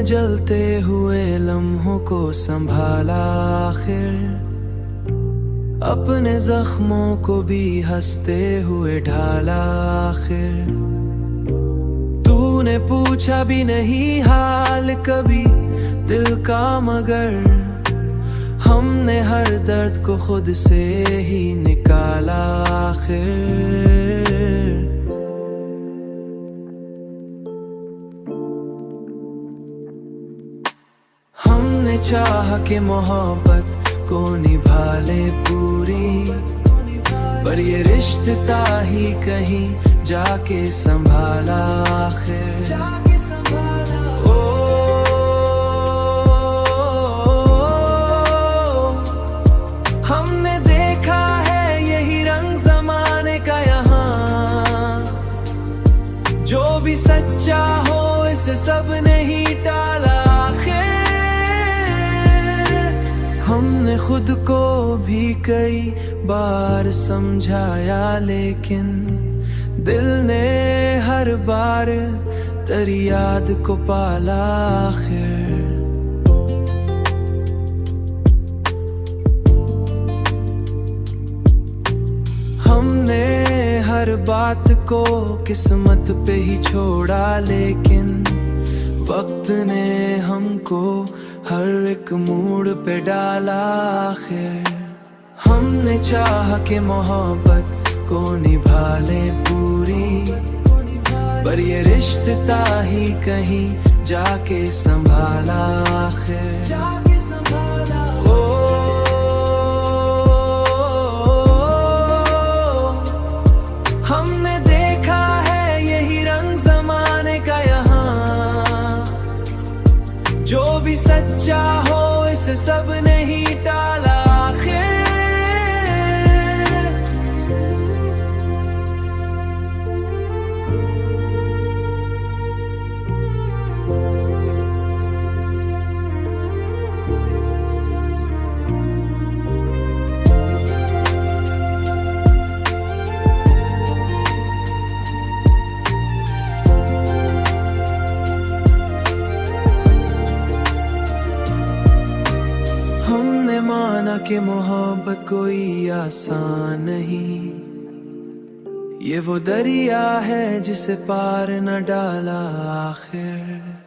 हमने जलते हुए लम्हों को संभाला आखिर, अपने जख्मों को भी हंसते हुए ढाला आखिर। तूने पूछा भी नहीं हाल कभी दिल का, मगर हमने हर दर्द को खुद से ही निकाला आखिर। हमने चाहा कि मोहब्बत को निभा ले पूरी, पर ये रिश्ता ही कहीं जाके संभाला आखिर। ओ, हमने देखा है यही रंग जमाने का यहाँ, जो भी सच्चा हो इसे सब नहीं टाला आखिर। हमने खुद को भी कई बार समझाया, लेकिन दिल ने हर बार तेरी याद को पाला आखिर। हमने हर बात को किस्मत पे ही छोड़ा, लेकिन वक्त ने हमको हर एक मूड पे डाला आखिर। हमने चाहा कि मोहब्बत को निभा ले पूरी, पर ये रिश्ता ही कहीं जाके संभाला आखिर। ओ, हमने देखा है यही रंग जमाने का यहाँ, जो भी सच्चा हो इसे सब नहीं टाला आखिर। हमने माना कि मोहब्बत कोई आसान नहीं, ये वो दरिया है जिसे पार न डाला आखिर।